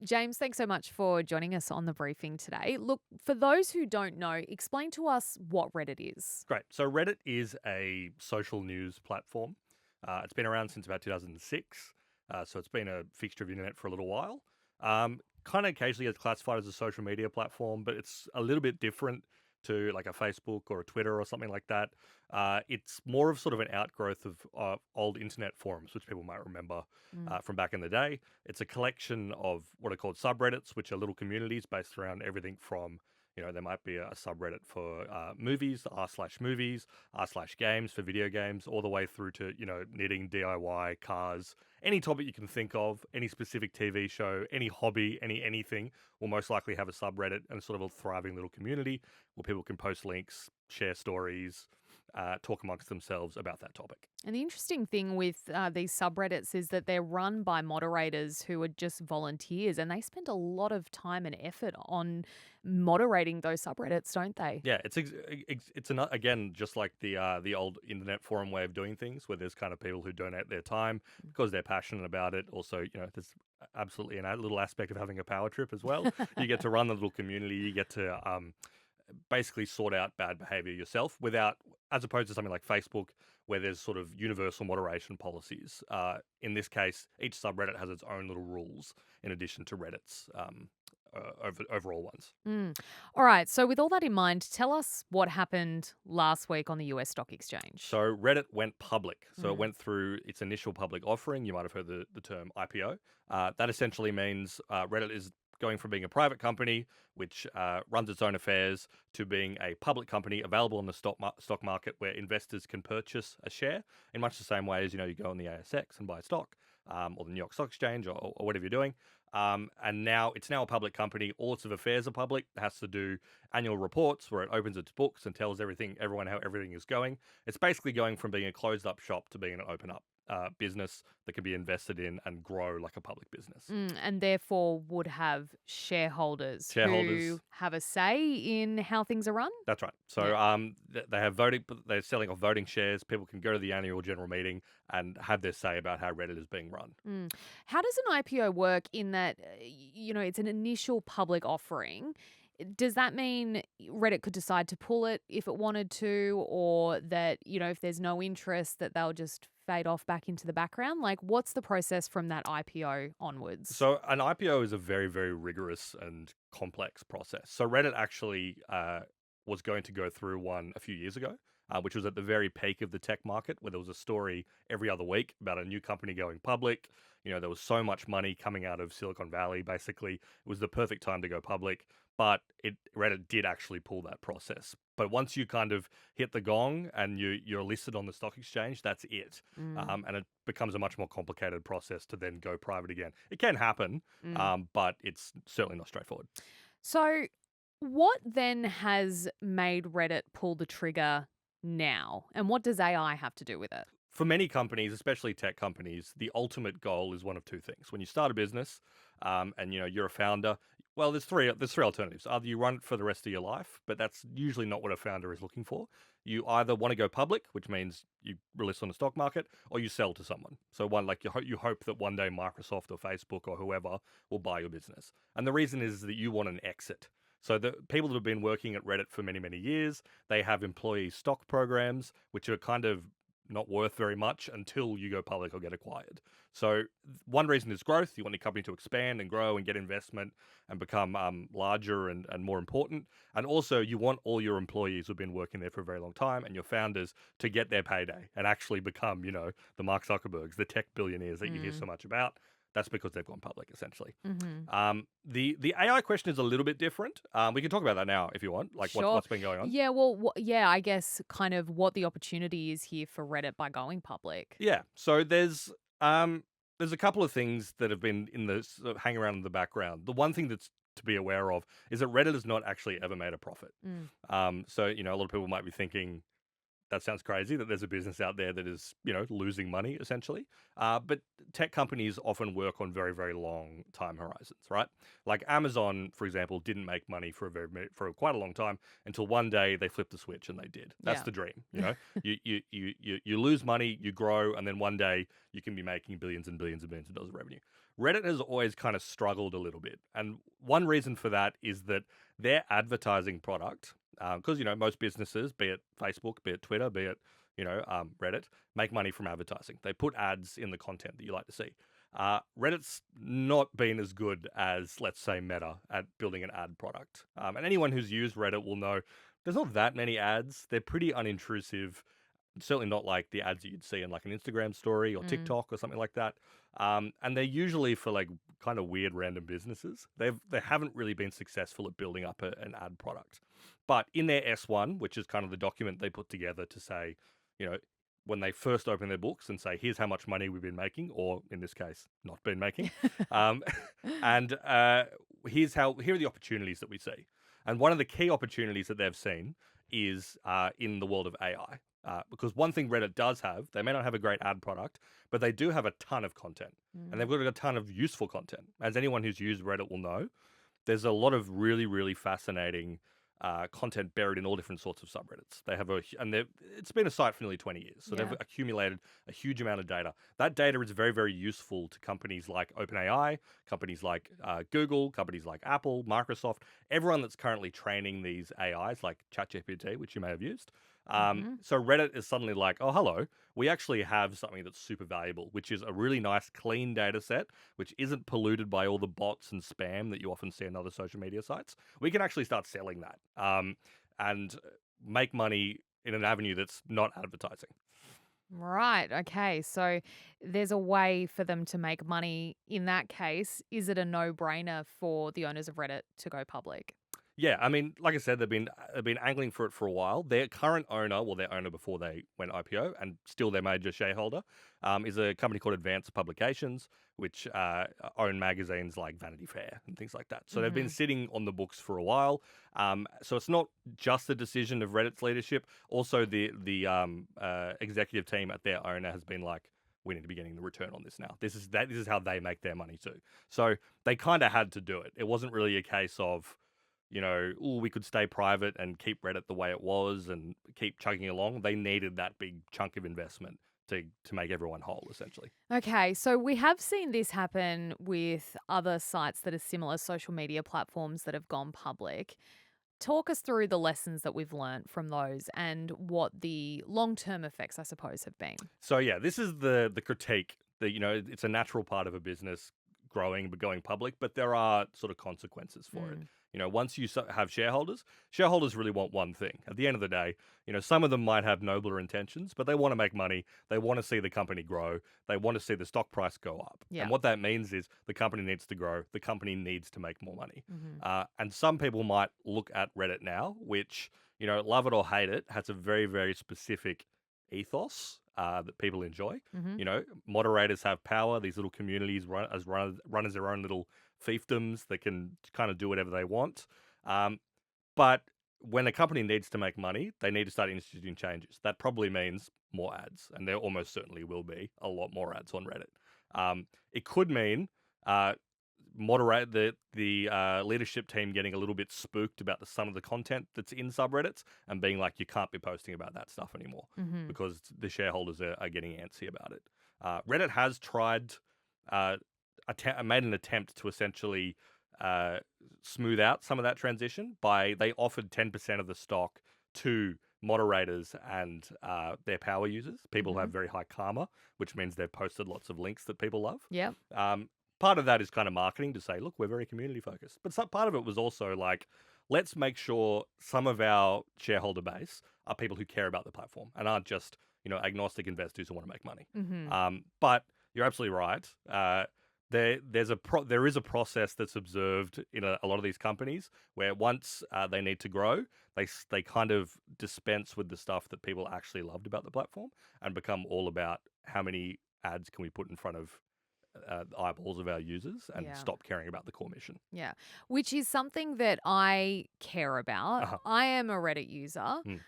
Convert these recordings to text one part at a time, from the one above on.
James, thanks so much for joining us on the briefing today. Look, for those who don't know, explain to us what Reddit is. Great. So Reddit is a social news platform. It's been around since about 2006. So it's been a fixture of the internet for a little while. Kind of occasionally gets classified as a social media platform, but it's a little bit different to like a Facebook or a Twitter or something like that. It's more of sort of an outgrowth of old internet forums, which people might remember Mm. from back in the day. It's a collection of what are called subreddits, which are little communities based around everything from there might be a subreddit for movies, r/movies, r/games for video games, all the way through to, knitting, DIY, cars, any topic you can think of, any specific TV show, any hobby, anything will most likely have a subreddit and sort of a thriving little community where people can post links, share stories, talk amongst themselves about that topic. And the interesting thing with these subreddits is that they're run by moderators who are just volunteers, and they spend a lot of time and effort on moderating those subreddits, don't they? Yeah, again just like the old internet forum way of doing things, where there's kind of people who donate their time because they're passionate about it. Also, there's absolutely a little aspect of having a power trip as well. You get to run the little community. You get to basically sort out bad behavior yourself without, as opposed to something like Facebook, where there's sort of universal moderation policies. In this case, each subreddit has its own little rules in addition to Reddit's overall ones. Mm. All right. So, with all that in mind, tell us what happened last week on the US stock exchange. So Reddit went public. So it Mm. went through its initial public offering. You might have heard the term IPO. That essentially means Reddit is going from being a private company, which runs its own affairs, to being a public company available in the stock market where investors can purchase a share in much the same way as, you go on the ASX and buy stock, or the New York Stock Exchange, or whatever you're doing. And now it's a public company. All its affairs are public. It has to do annual reports where it opens its books and tells everyone how everything is going. It's basically going from being a closed up shop to being an open up business that can be invested in and grow like a public business. And therefore would have shareholders Shareholders, who have a say in how things are run. that's right. So Yeah. they have voting. They're selling off voting shares. People can go to the annual general meeting and have their say about how Reddit is being run. Mm. How does an IPO work in that, it's an initial public offering? Does that mean Reddit could decide to pull it if it wanted to, or that, if there's no interest, that they'll just fade off back into the background? Like, what's the process from that IPO onwards? So an IPO is a very, very rigorous and complex process. So Reddit actually was going to go through one a few years ago, which was at the very peak of the tech market, where there was a story every other week about a new company going public. There was so much money coming out of Silicon Valley. Basically, it was the perfect time to go public. But Reddit did actually pull that process. But once you kind of hit the gong and you're listed on the stock exchange, that's it. Mm, And it becomes a much more complicated process to then go private again. It can happen, mm. but it's certainly not straightforward. So, what then has made Reddit pull the trigger now? And what does AI have to do with it? For many companies, especially tech companies, the ultimate goal is one of two things. When you start a business, and you're a founder, well, there's three alternatives. Either you run it for the rest of your life, but that's usually not what a founder is looking for. You either want to go public, which means you release on the stock market, or you sell to someone. So one, like, you hope that one day Microsoft or Facebook or whoever will buy your business. And the reason is that you want an exit. So the people that have been working at Reddit for many, many years, they have employee stock programs, which are kind of not worth very much until you go public or get acquired. So one reason is growth. You want your company to expand and grow and get investment and become larger and more important. And also you want all your employees who've been working there for a very long time and your founders to get their payday and actually become, the Mark Zuckerbergs, the tech billionaires that you hear so much about. That's because they've gone public, essentially. Mm-hmm. The AI question is a little bit different. We can talk about that now if you want, like Sure. what's been going on. Yeah, well, I guess kind of what the opportunity is here for Reddit by going public. Yeah. So there's a couple of things that have been in the sort of hang around in the background. The one thing that's to be aware of is that Reddit has not actually ever made a profit. Mm. So a lot of people might be thinking that sounds crazy that there's a business out there that is, losing money essentially. But tech companies often work on very, very long time horizons, right? Like Amazon, for example, didn't make money for quite a long time until one day they flipped the switch and they did. That's Yeah. the dream, you lose money, you grow, and then one day you can be making billions and billions and billions of dollars of revenue. Reddit has always kind of struggled a little bit, and one reason for that is that their advertising product, because most businesses, be it Facebook, be it Twitter, be it Reddit, make money from advertising. They put ads in the content that you like to see. Reddit's not been as good as, let's say, Meta at building an ad product. And anyone who's used Reddit will know there's not that many ads. They're pretty unintrusive. Certainly not like the ads that you'd see in like an Instagram story or Mm. TikTok or something like that. And they're usually for like kind of weird random businesses. They haven't really been successful at building up an ad product. But in their S1, which is kind of the document they put together to say, you know, when they first open their books and say, here's how much money we've been making, or in this case, not been making, um, and here are the opportunities that we see. And one of the key opportunities that they've seen is in the world of AI. Because one thing Reddit does have, they may not have a great ad product, but they do have a ton of content. And they've Mm. got a ton of useful content. As anyone who's used Reddit will know, there's a lot of really, really fascinating content buried in all different sorts of subreddits. It's been a site for nearly 20 years, so they've Yeah. accumulated a huge amount of data. That data is very, very useful to companies like OpenAI, companies like Google, companies like Apple, Microsoft, everyone that's currently training these AIs like ChatGPT, which you may have used. Hmm. So Reddit is suddenly like, oh, hello, we actually have something that's super valuable, which is a really nice, clean data set, which isn't polluted by all the bots and spam that you often see in other social media sites. We can actually start selling that and make money in an avenue that's not advertising. Right. Okay. So there's a way for them to make money in that case. Is it a no brainer for the owners of Reddit to go public? Yeah, I mean, like I said, they've been angling for it for a while. Their current owner, well, their owner before they went IPO, and still their major shareholder, is a company called Advanced Publications, which own magazines like Vanity Fair and things like that. So they've been Hmm. sitting on the books for a while. So it's not just the decision of Reddit's leadership. Also, the executive team at their owner has been like, we need to be getting the return on this now. This is how they make their money too. So they kind of had to do it. It wasn't really a case of oh, we could stay private and keep Reddit the way it was and keep chugging along. They needed that big chunk of investment to make everyone whole, essentially. Okay, so we have seen this happen with other sites that are similar, social media platforms that have gone public. Talk us through the lessons that we've learned from those and what the long term effects, I suppose, have been. So yeah, this is the critique that it's a natural part of a business growing but going public, but there are sort of consequences for it. Mm. Once you have shareholders really want one thing. At the end of the day, some of them might have nobler intentions, but they want to make money. They want to see the company grow. They want to see the stock price go up. Yeah. And what that means is the company needs to grow. The company needs to make more money. Hmm. And some people might look at Reddit now, which, love it or hate it, has a very, very specific ethos that people enjoy. Hmm. Moderators have power. These little communities run as their own little fiefdoms that can kind of do whatever they want. But when a company needs to make money, they need to start instituting changes. That probably means more ads, and there almost certainly will be a lot more ads on Reddit. It could mean uh, moderate the leadership team getting a little bit spooked about some of the content that's in subreddits and being like, you can't be posting about that stuff anymore Hmm. because the shareholders are getting antsy about it. Reddit has tried, made an attempt to essentially uh, smooth out some of that transition they offered 10% of the stock to moderators and their power users. People who Hmm. have very high karma, which means they've posted lots of links that people love. Yep. Part of that is kind of marketing to say, look, we're very community focused. But some part of it was also like, let's make sure some of our shareholder base are people who care about the platform and aren't just, agnostic investors who want to make money. Hmm. But you're absolutely right. There is a process that's observed in a lot of these companies where once they need to grow, they kind of dispense with the stuff that people actually loved about the platform and become all about how many ads can we put in front of eyeballs of our users and Yeah. stop caring about the core mission. Yeah, which is something that I care about. Uh-huh. I am a Reddit user. Mm.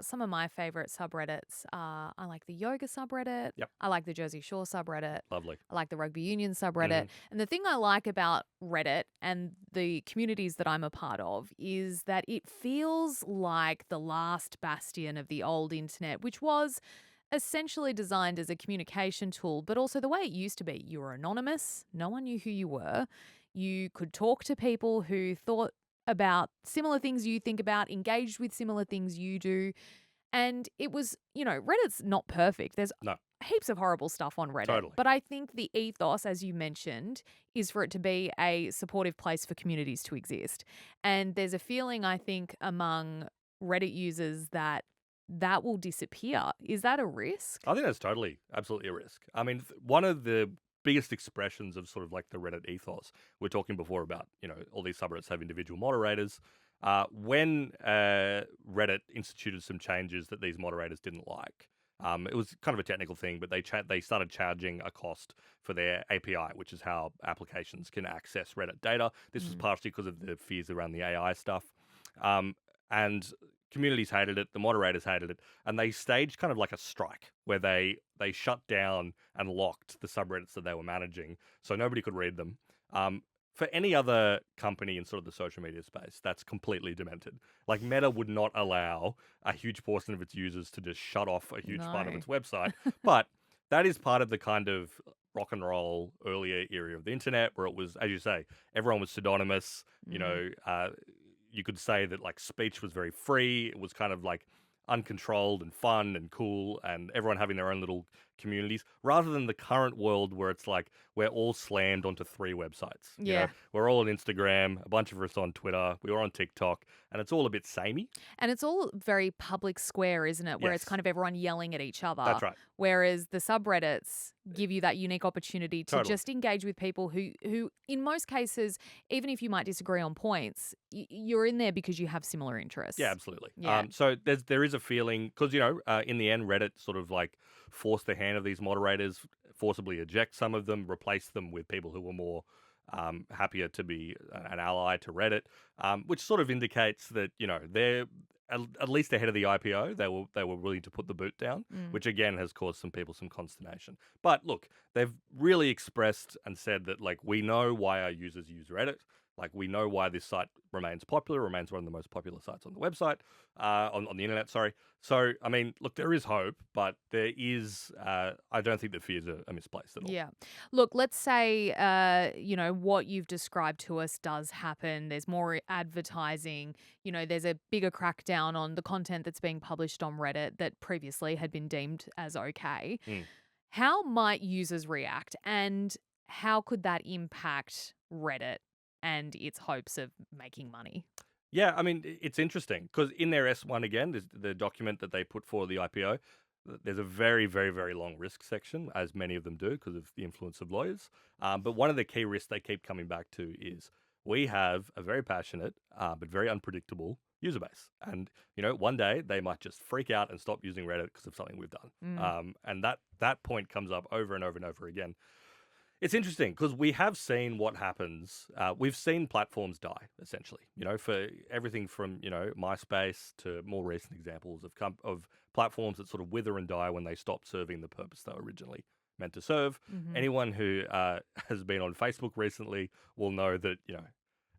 Some of my favorite subreddits are I like the yoga subreddit. Yep. I like the Jersey Shore subreddit. Lovely. I like the rugby union subreddit. Mhm. And the thing I like about Reddit and the communities that I'm a part of is that it feels like the last bastion of the old internet, which was essentially designed as a communication tool, but also the way it used to be. You were anonymous, no one knew who you were. You could talk to people who thought about similar things you think about, engaged with similar things you do. And it was, Reddit's not perfect. There's No, heaps of horrible stuff on Reddit. totally. But I think the ethos, as you mentioned, is for it to be a supportive place for communities to exist. And there's a feeling, I think, among Reddit users that that will disappear. Is that a risk? I think that's totally, absolutely a risk. I mean, one of the biggest expressions of sort of like the Reddit ethos, we're talking before about, all these subreddits have individual moderators. When Reddit instituted some changes that these moderators didn't like, it was kind of a technical thing, but they started charging a cost for their API, which is how applications can access Reddit data. This was partially because of the fears around the AI stuff. And communities hated it, the moderators hated it, and they staged kind of like a strike where they shut down and locked the subreddits that they were managing, so nobody could read them. For any other company in sort of the social media space, that's completely demented. Like Meta would not allow a huge portion of its users to just shut off a huge part of No. its website, but that is part of the kind of rock and roll earlier era of the internet where it was, as you say, everyone was pseudonymous. You could say that like speech was very free. It was kind of like uncontrolled and fun and cool, and everyone having their own little communities, rather than the current world where it's like we're all slammed onto 3 websites. Yeah. We're all on Instagram, a bunch of us on Twitter, we were on TikTok, and it's all a bit samey. And it's all very public square, isn't it? Where it's Yes. kind of everyone yelling at each other. That's right. Whereas the subreddits give you that unique opportunity to Totally. just engage with people who, in most cases, even if you might disagree on points, you're in there because you have similar interests. Yeah, absolutely. Yeah. So there is a feeling, because, in the end, Reddit sort of like forced the hand of these moderators, forcibly eject some of them, replace them with people who were more happier to be an ally to Reddit, which sort of indicates that, they're at least ahead of the IPO. They were willing to put the boot down, which again has caused some people some consternation. But look, they've really expressed and said that like we know why our users use Reddit. Like we know why this site remains popular, remains one of the most popular sites on the website, on the internet. Sorry. So I mean, look, there is hope, but there is. I don't think the fears are misplaced at all. Yeah. Look, let's say, what you've described to us does happen. There's more advertising. There's a bigger crackdown on the content that's being published on Reddit that previously had been deemed as okay. How might users react, and how could that impact Reddit and its hopes of making money? Yeah, I mean, it's interesting because in their S1 again, there's the document that they put for the IPO. There's a very, very, very long risk section, as many of them do because of the influence of lawyers. But one of the key risks they keep coming back to is we have a very passionate but very unpredictable user base. And, one day they might just freak out and stop using Reddit because of something we've done. And that point comes up over and over and over again. It's interesting because we have seen what happens. We've seen platforms die, essentially, for everything from, MySpace to more recent examples of platforms that sort of wither and die when they stop serving the purpose they were originally meant to serve. Anyone who has been on Facebook recently will know that,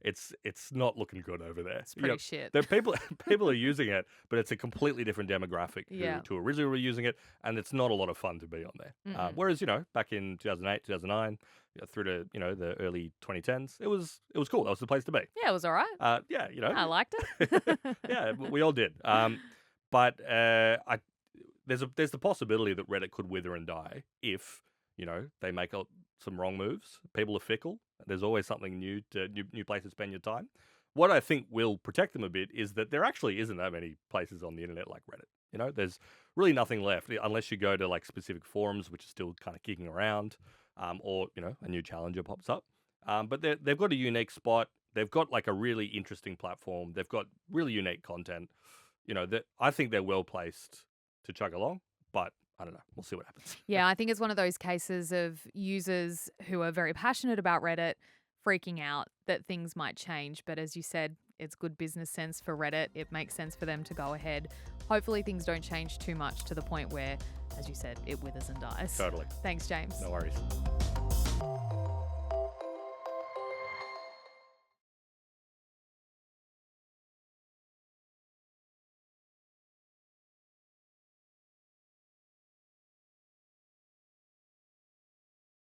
it's not looking good over there. It's pretty shit. There are people are using it, but it's a completely different demographic Yeah. who originally were using it, and it's not a lot of fun to be on there. Whereas back in 2008, 2009, through to the early 2010s, it was cool. That was the place to be. Yeah, it was all right. Yeah, I liked it. yeah, we all did. But there's the possibility that Reddit could wither and die if they make some wrong moves. People are fickle. There's always something new place to spend your time. What I think will protect them a bit is that there actually isn't that many places on the internet like Reddit. There's really nothing left unless you go to like specific forums, which are still kind of kicking around, or a new challenger pops up. But they've got a unique spot. They've got like a really interesting platform. They've got really unique content. That I think they're well placed to chug along. But I don't know. We'll see what happens. Yeah, I think it's one of those cases of users who are very passionate about Reddit freaking out that things might change. But as you said, it's good business sense for Reddit. It makes sense for them to go ahead. Hopefully things don't change too much to the point where, as you said, it withers and dies. Totally. Thanks, James. No worries.